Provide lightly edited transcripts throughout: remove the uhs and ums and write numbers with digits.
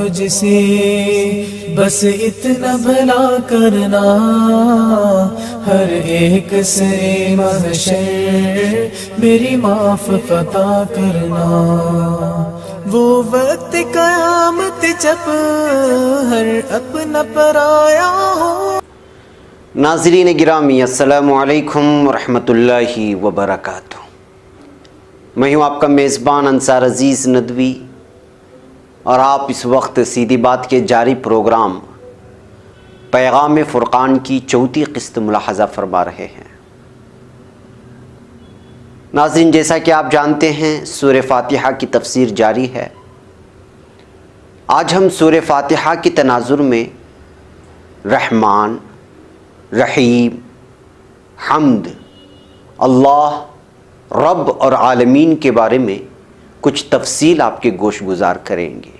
جسے بس اتنا بھلا کرنا، ہر ایک سے محشر میری معاف عطا کرنا، وہ وقت قیامت جب ہر اپنا پرایا ہو۔ ناظرین گرامی، السلام علیکم ورحمۃ اللہ وبرکاتہ۔ میں ہوں آپ کا میزبان انصار عزیز ندوی، اور آپ اس وقت سیدھی بات کے جاری پروگرام پیغام فرقان کی چوتھی قسط ملاحظہ فرما رہے ہیں۔ ناظرین، جیسا کہ آپ جانتے ہیں سورہ فاتحہ کی تفسیر جاری ہے۔ آج ہم سورہ فاتحہ کی تناظر میں رحمان، رحیم، حمد، اللہ، رب اور عالمین کے بارے میں کچھ تفصیل آپ کے گوش گزار کریں گے۔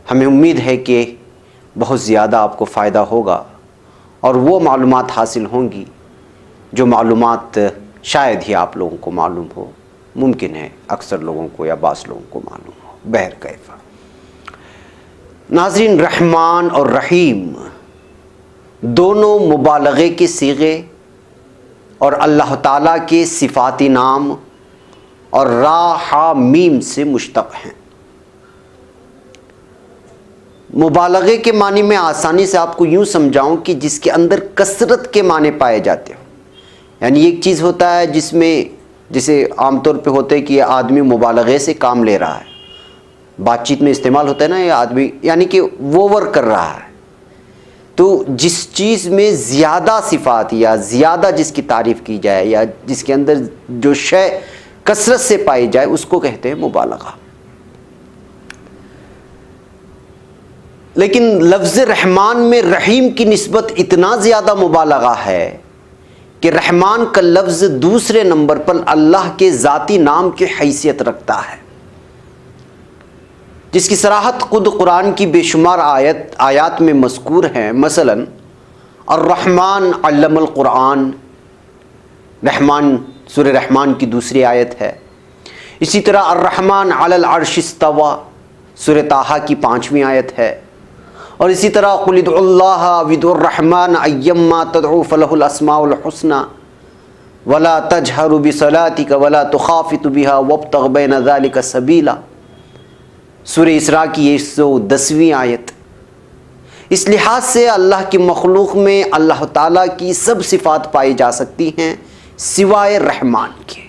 ہمیں امید ہے کہ بہت زیادہ آپ کو فائدہ ہوگا اور وہ معلومات حاصل ہوں گی جو معلومات شاید ہی آپ لوگوں کو معلوم ہو، ممکن ہے اکثر لوگوں کو یا بعض لوگوں کو معلوم ہو، بہرکیف۔ ناظرین، رحمان اور رحیم دونوں مبالغے کے صیغے اور اللہ تعالیٰ کے صفاتی نام اور را ہا میم سے مشتق ہیں۔ مبالغے کے معنی میں آسانی سے آپ کو یوں سمجھاؤں کہ جس کے اندر کثرت کے معنی پائے جاتے ہوں، یعنی ایک چیز ہوتا ہے جس میں جسے عام طور پہ ہوتا ہے کہ یہ آدمی مبالغے سے کام لے رہا ہے، بات چیت میں استعمال ہوتا ہے نا، یہ آدمی یعنی کہ اوور کر رہا ہے۔ تو جس چیز میں زیادہ صفات یا زیادہ جس کی تعریف کی جائے یا جس کے اندر جو شے کثرت سے پائی جائے اس کو کہتے ہیں مبالغہ۔ لیکن لفظ رحمان میں رحیم کی نسبت اتنا زیادہ مبالغہ ہے کہ رحمان کا لفظ دوسرے نمبر پر اللہ کے ذاتی نام کی حیثیت رکھتا ہے، جس کی صراحت خود قرآن کی بے شمار آیات میں مذکور ہیں۔ مثلا الرحمن علم القرآن، رحمان سورہ رحمان کی دوسری آیت ہے۔ اسی طرح الرحمن علی العرش استوى سورہ طٰہٰ کی 5ویں آیت ہے۔ اور اسی طرح قل ادعوا اللہ او ادعوا الرحمن ایما تدعوا فلہ الاسماء الحسنى ولا تجہر بصلاتک ولا تخافت بها وابتغ بین ذلک سبیلا سورہ اسراء کی 110ویں آیت۔ اس لحاظ سے اللہ کی مخلوق میں اللہ تعالیٰ کی سب صفات پائی جا سکتی ہیں سوائے رحمان کے۔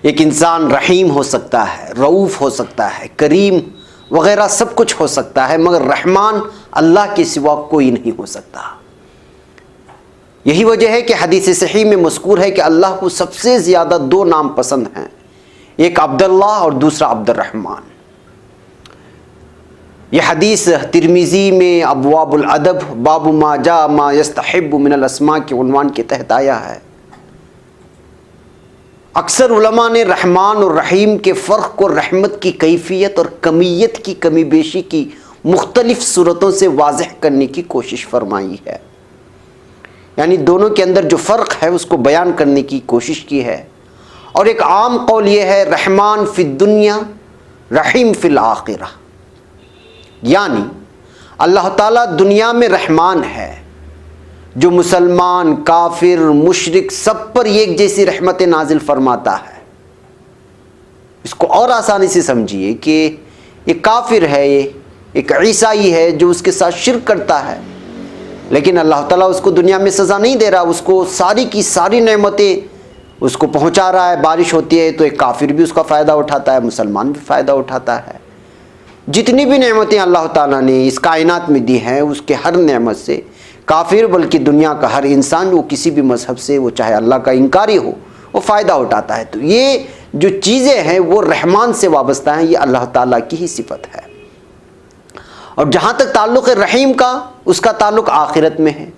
ایک انسان رحیم ہو سکتا ہے، رؤوف ہو سکتا ہے، کریم وغیرہ سب کچھ ہو سکتا ہے، مگر رحمان اللہ کے سوا کوئی نہیں ہو سکتا۔ یہی وجہ ہے کہ حدیث صحیح میں مذکور ہے کہ اللہ کو سب سے زیادہ 2 نام پسند ہیں، ایک عبداللہ اور دوسرا عبد الرحمن۔ یہ حدیث ترمذی میں ابواب الادب باب ما جاء ما یستحب من الاسماء کے عنوان کے تحت آیا ہے۔ اکثر علماء نے رحمان اور رحیم کے فرق کو رحمت کی کیفیت اور کمیت کی کمی بیشی کی مختلف صورتوں سے واضح کرنے کی کوشش فرمائی ہے، یعنی دونوں کے اندر جو فرق ہے اس کو بیان کرنے کی کوشش کی ہے۔ اور ایک عام قول یہ ہے رحمان فی الدنیا رحیم فی الآخرہ، یعنی اللہ تعالیٰ دنیا میں رحمان ہے جو مسلمان، کافر، مشرک سب پر ایک جیسی رحمت نازل فرماتا ہے۔ اس کو اور آسانی سے سمجھیے کہ یہ کافر ہے، یہ ایک عیسائی ہے جو اس کے ساتھ شرک کرتا ہے، لیکن اللہ تعالیٰ اس کو دنیا میں سزا نہیں دے رہا، اس کو ساری کی ساری نعمتیں اس کو پہنچا رہا ہے۔ بارش ہوتی ہے تو ایک کافر بھی اس کا فائدہ اٹھاتا ہے، مسلمان بھی فائدہ اٹھاتا ہے۔ جتنی بھی نعمتیں اللہ تعالیٰ نے اس کائنات میں دی ہیں اس کے ہر نعمت سے کافر بلکہ دنیا کا ہر انسان وہ کسی بھی مذہب سے، وہ چاہے اللہ کا انکاری ہو، وہ فائدہ اٹھاتا ہے۔ تو یہ جو چیزیں ہیں وہ رحمان سے وابستہ ہیں، یہ اللہ تعالیٰ کی ہی صفت ہے۔ اور جہاں تک تعلق رحیم کا، اس کا تعلق آخرت میں ہے،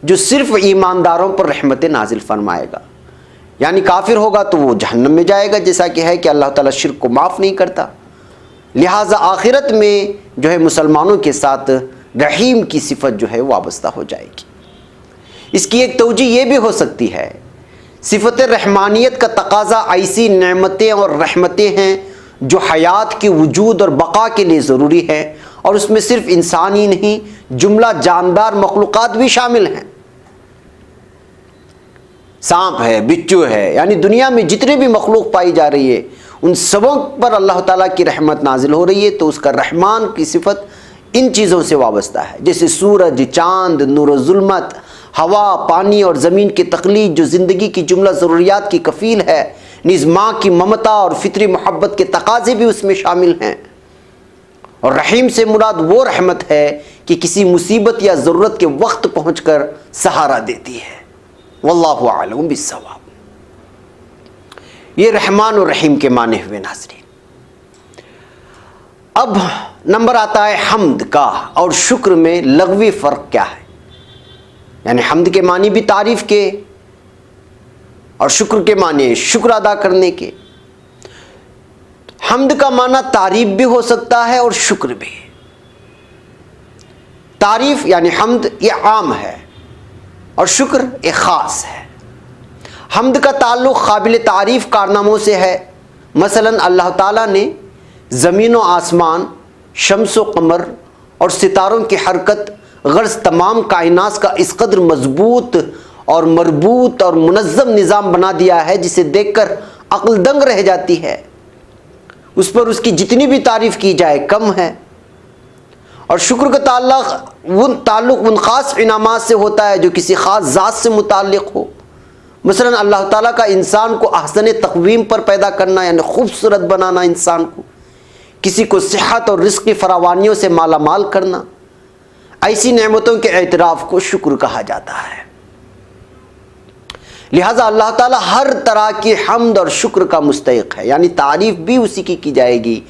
جو صرف ایمانداروں پر رحمت نازل فرمائے گا۔ یعنی کافر ہوگا تو وہ جہنم میں جائے گا، جیسا کہ ہے کہ اللہ تعالیٰ شرک کو معاف نہیں کرتا۔ لہٰذا آخرت میں جو ہے مسلمانوں کے ساتھ رحیم کی صفت جو ہے وابستہ ہو جائے گی۔ اس کی ایک توجہ یہ بھی ہو سکتی ہے، صفت رحمانیت کا تقاضا ایسی نعمتیں اور رحمتیں ہیں جو حیات کے وجود اور بقا کے لیے ضروری ہے، اور اس میں صرف انسان ہی نہیں جملہ جاندار مخلوقات بھی شامل ہیں۔ سانپ ہے، بچو ہے، یعنی دنیا میں جتنے بھی مخلوق پائی جا رہی ہے ان سبوں پر اللہ تعالیٰ کی رحمت نازل ہو رہی ہے، تو اس کا رحمان کی صفت ان چیزوں سے وابستہ ہے، جیسے سورج، چاند، نور و ظلمت، ہوا، پانی اور زمین کی تخلیق جو زندگی کی جملہ ضروریات کی کفیل ہے، نیز ماں کی ممتا اور فطری محبت کے تقاضے بھی اس میں شامل ہیں۔ اور رحیم سے مراد وہ رحمت ہے کہ کسی مصیبت یا ضرورت کے وقت پہنچ کر سہارا دیتی ہے۔ واللہ اعلم بالصواب۔ یہ رحمان اور رحیم کے معنی ہوئے ناظرین۔ اب نمبر آتا ہے حمد کا اور شکر میں لغوی فرق کیا ہے، یعنی حمد کے معنی بھی تعریف کے اور شکر کے معنی شکر ادا کرنے کے۔ حمد کا معنی تعریف بھی ہو سکتا ہے اور شکر بھی۔ تعریف یعنی حمد یہ عام ہے اور شکر ایک خاص ہے۔ حمد کا تعلق قابل تعریف کارناموں سے ہے، مثلا اللہ تعالیٰ نے زمین و آسمان، شمس و قمر اور ستاروں کی حرکت غرض تمام کائنات کا اس قدر مضبوط اور مربوط اور منظم نظام بنا دیا ہے جسے دیکھ کر عقل دنگ رہ جاتی ہے، اس پر اس کی جتنی بھی تعریف کی جائے کم ہے۔ اور شکر کا تعلق ان خاص انعامات سے ہوتا ہے جو کسی خاص ذات سے متعلق ہو، مثلا اللہ تعالیٰ کا انسان کو احسن تقویم پر پیدا کرنا یعنی خوبصورت بنانا، انسان کو کسی کو صحت اور رزق کی فراوانیوں سے مالا مال کرنا، ایسی نعمتوں کے اعتراف کو شکر کہا جاتا ہے۔ لہذا اللہ تعالیٰ ہر طرح کی حمد اور شکر کا مستحق ہے، یعنی تعریف بھی اسی کی جائے گی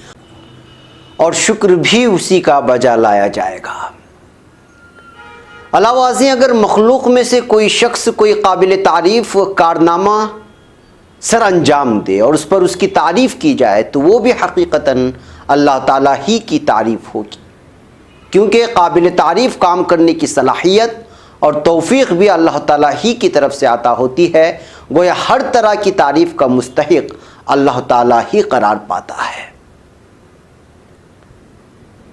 اور شکر بھی اسی کا بجا لایا جائے گا۔ علاوہ ازیں اگر مخلوق میں سے کوئی شخص کوئی قابل تعریف کارنامہ سر انجام دے اور اس پر اس کی تعریف کی جائے تو وہ بھی حقیقتاً اللہ تعالیٰ ہی کی تعریف ہوگی، کیونکہ قابل تعریف کام کرنے کی صلاحیت اور توفیق بھی اللہ تعالیٰ ہی کی طرف سے عطا ہوتی ہے، گویا ہر طرح کی تعریف کا مستحق اللہ تعالیٰ ہی قرار پاتا ہے۔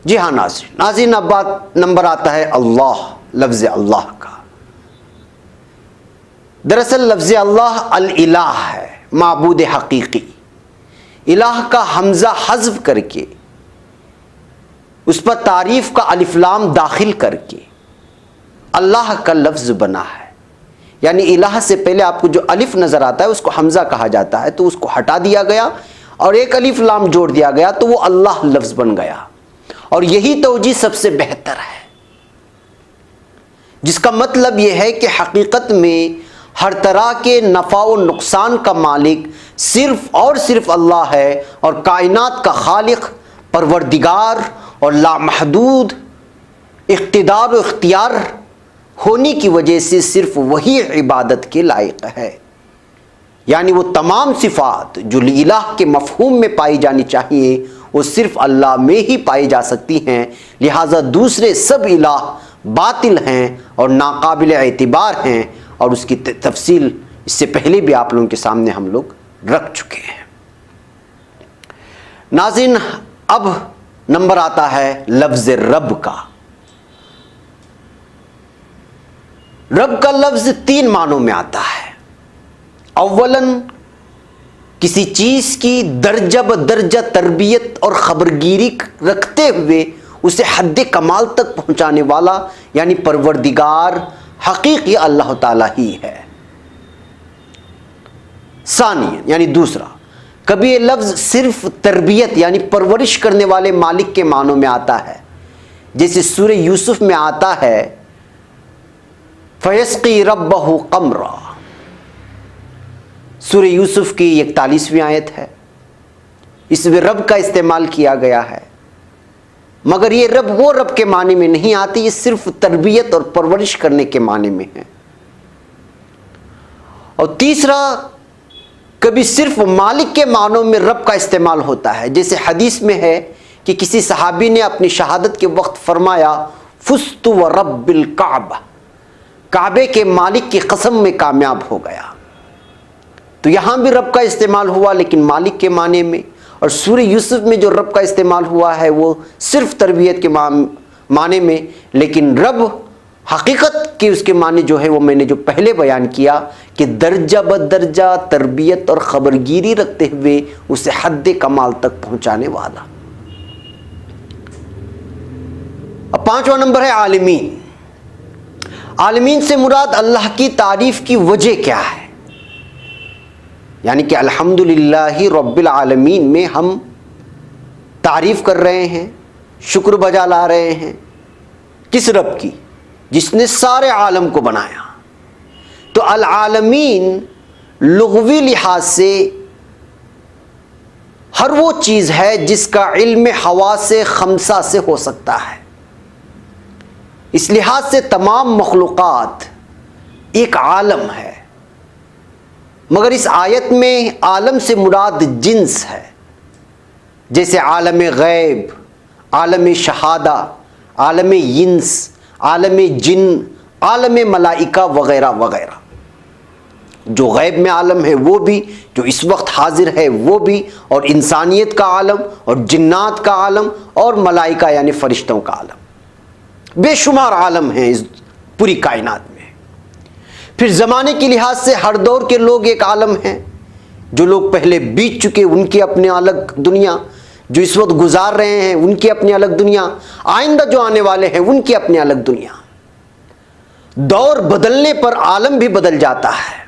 جی ہاں ناظرین، اب نمبر آتا ہے اللہ، لفظ اللہ کا۔ دراصل لفظ اللہ الالہ ہے، معبود حقیقی۔ الہ کا حمزہ حذف کر کے اس پر تعریف کا الف لام داخل کر کے اللہ کا لفظ بنا ہے، یعنی الہ سے پہلے آپ کو جو الف نظر آتا ہے اس کو حمزہ کہا جاتا ہے، تو اس کو ہٹا دیا گیا اور ایک الف لام جوڑ دیا گیا تو وہ اللہ لفظ بن گیا، اور یہی توجیہ سب سے بہتر ہے، جس کا مطلب یہ ہے کہ حقیقت میں ہر طرح کے نفع و نقصان کا مالک صرف اور صرف اللہ ہے، اور کائنات کا خالق، پروردگار اور لامحدود اقتدار و اختیار ہونے کی وجہ سے صرف وہی عبادت کے لائق ہے، یعنی وہ تمام صفات جو الہ کے مفہوم میں پائی جانی چاہیے وہ صرف اللہ میں ہی پائی جا سکتی ہیں، لہٰذا دوسرے سب الہ باطل ہیں اور ناقابل اعتبار ہیں، اور اس کی تفصیل اس سے پہلے بھی آپ لوگوں کے سامنے ہم لوگ رکھ چکے ہیں۔ ناظرین، اب نمبر آتا ہے لفظ رب کا۔ رب کا لفظ 3 معنوں میں آتا ہے۔ اولاً کسی چیز کی درجہ بدرجہ تربیت اور خبرگیری رکھتے ہوئے اسے حد کمال تک پہنچانے والا، یعنی پروردگار حقیقی اللہ تعالیٰ ہی ہے۔ ثانیاً یعنی دوسرا، کبھی یہ لفظ صرف تربیت یعنی پرورش کرنے والے مالک کے معنوں میں آتا ہے، جیسے سورہ یوسف میں آتا ہے فَيَسْقِي رَبَّهُ قَمْرًا، سورہ یوسف کی 41ویں آیت ہے، اس میں رب کا استعمال کیا گیا ہے، مگر یہ رب وہ رب کے معنی میں نہیں آتی، یہ صرف تربیت اور پرورش کرنے کے معنی میں ہے۔ اور تیسرا، کبھی صرف مالک کے معنوں میں رب کا استعمال ہوتا ہے، جیسے حدیث میں ہے کہ کسی صحابی نے اپنی شہادت کے وقت فرمایا فزت ورب الکعبہ، کعبے کے مالک کی قسم میں کامیاب ہو گیا، تو یہاں بھی رب کا استعمال ہوا لیکن مالک کے معنی میں، اور سورہ یوسف میں جو رب کا استعمال ہوا ہے وہ صرف تربیت کے معنی میں، لیکن رب حقیقت کے اس کے معنی جو ہے وہ میں نے جو پہلے بیان کیا کہ درجہ بدرجہ تربیت اور خبرگیری رکھتے ہوئے اسے حد کمال تک پہنچانے والا۔ اب 5واں نمبر ہے عالمین۔ عالمین سے مراد اللہ کی تعریف کی وجہ کیا ہے؟ یعنی کہ الحمدللہ رب العالمین میں ہم تعریف کر رہے ہیں، شکر بجا لا رہے ہیں کس رب کی؟ جس نے سارے عالم کو بنایا۔ تو العالمین لغوی لحاظ سے ہر وہ چیز ہے جس کا علم حواس خمسہ سے ہو سکتا ہے۔ اس لحاظ سے تمام مخلوقات ایک عالم ہے، مگر اس آیت میں عالم سے مراد جنس ہے، جیسے عالم غیب، عالم شہادہ، عالم انس، عالم جن، عالم ملائکہ وغیرہ وغیرہ۔ جو غیب میں عالم ہے وہ بھی، جو اس وقت حاضر ہے وہ بھی، اور انسانیت کا عالم اور جنات کا عالم اور ملائکہ یعنی فرشتوں کا عالم، بے شمار عالم ہیں اس پوری کائنات میں۔ پھر زمانے کے لحاظ سے ہر دور کے لوگ ایک عالم ہیں، جو لوگ پہلے بیت چکے ان کی اپنے الگ دنیا، جو اس وقت گزار رہے ہیں ان کی اپنی الگ دنیا، آئندہ جو آنے والے ہیں ان کی اپنی الگ دنیا۔ دور بدلنے پر عالم بھی بدل جاتا ہے۔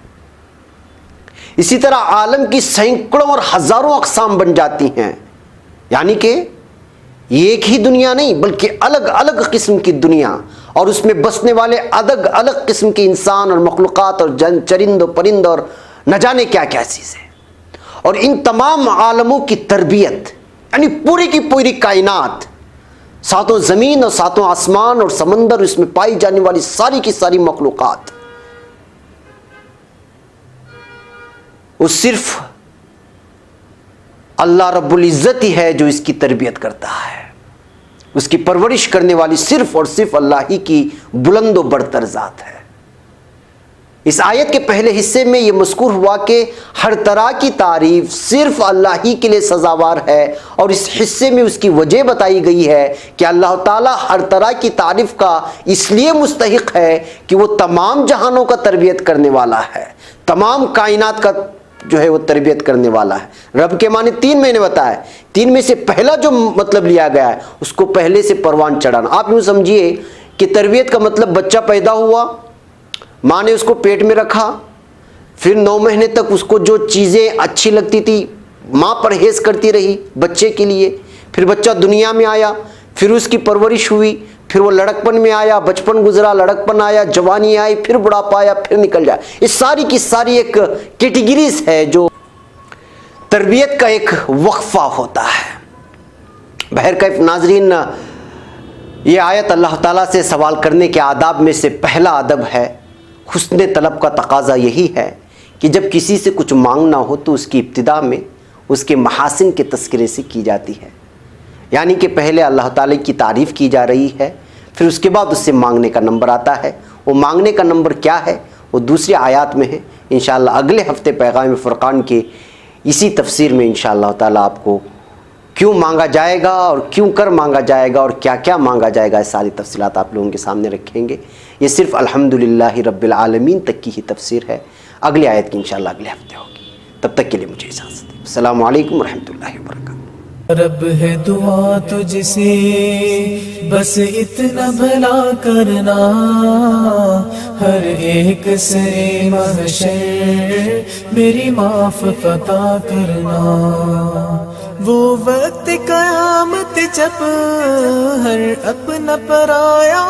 اسی طرح عالم کی سینکڑوں اور ہزاروں اقسام بن جاتی ہیں، یعنی کہ ایک ہی دنیا نہیں بلکہ الگ الگ قسم کی دنیا، اور اس میں بسنے والے الگ الگ قسم کے انسان اور مخلوقات اور چرند و پرند اور نہ جانے کیا کیا چیزیں۔ اور ان تمام عالموں کی تربیت یعنی پوری کی پوری کائنات، ساتوں زمین اور ساتوں آسمان اور سمندر، اس میں پائی جانے والی ساری کی ساری مخلوقات، وہ صرف اللہ رب العزت ہی ہے جو اس کی تربیت کرتا ہے۔ اس کی پرورش کرنے والی صرف اور صرف اللہ ہی کی بلند و برتر ذات ہے۔ اس آیت کے پہلے حصے میں یہ مذکور ہوا کہ ہر طرح کی تعریف صرف اللہ ہی کے لیے سزاوار ہے، اور اس حصے میں اس کی وجہ بتائی گئی ہے کہ اللہ تعالیٰ ہر طرح کی تعریف کا اس لیے مستحق ہے کہ وہ تمام جہانوں کا تربیت کرنے والا ہے، تمام کائنات کا جو ہے وہ تربیت کرنے والا ہے۔ رب کے معنی 3 میں نے بتایا، 3 میں سے پہلا جو مطلب لیا گیا ہے اس کو پہلے سے پروان چڑھانا۔ آپ یوں سمجھیے کہ تربیت کا مطلب بچہ پیدا ہوا، ماں نے اس کو پیٹ میں رکھا، پھر 9 مہینے تک اس کو جو چیزیں اچھی لگتی تھی ماں پرہیز کرتی رہی بچے کے لیے، پھر بچہ دنیا میں آیا، پھر اس کی پرورش ہوئی، پھر وہ لڑکپن میں آیا، بچپن گزرا، لڑکپن آیا، جوانی آئی، پھر بڑھاپا آیا، پھر نکل جائے۔ اس ساری کی ساری ایک کیٹیگریز ہے جو تربیت کا ایک وقفہ ہوتا ہے۔ بہرکیف ناظرین، یہ آیت اللہ تعالیٰ سے سوال کرنے کے آداب میں سے پہلا ادب ہے۔ حسن طلب کا تقاضا یہی ہے کہ جب کسی سے کچھ مانگنا ہو تو اس کی ابتدا میں اس کے محاسن کے تذکرے سے کی جاتی ہے، یعنی کہ پہلے اللہ تعالیٰ کی تعریف کی جا رہی ہے، پھر اس کے بعد اس سے مانگنے کا نمبر آتا ہے۔ وہ مانگنے کا نمبر کیا ہے وہ دوسری آیات میں ہے۔ انشاءاللہ اگلے ہفتے پیغام فرقان کے اسی تفسیر میں انشاءاللہ تعالیٰ آپ کو کیوں مانگا جائے گا اور کیوں کر مانگا جائے گا اور کیا کیا مانگا جائے گا، یہ ساری تفصیلات آپ لوگوں کے سامنے رکھیں گے۔ یہ صرف الحمدللہ رب العالمین تک کی ہی تفسیر ہے، اگلی آیت کی انشاءاللہ اگلے ہفتے ہوگی۔ تب تک کے لیے مجھے اجازت دیں۔ السلام علیکم ورحمۃ اللہ وبرکاتہ۔ رب ہے دعا تجھ سے بس اتنا بھلا کرنا، ہر ایک سرے محشر میری معاف عطا کرنا۔ وہ وقت قیامت جب ہر اپنا پرایا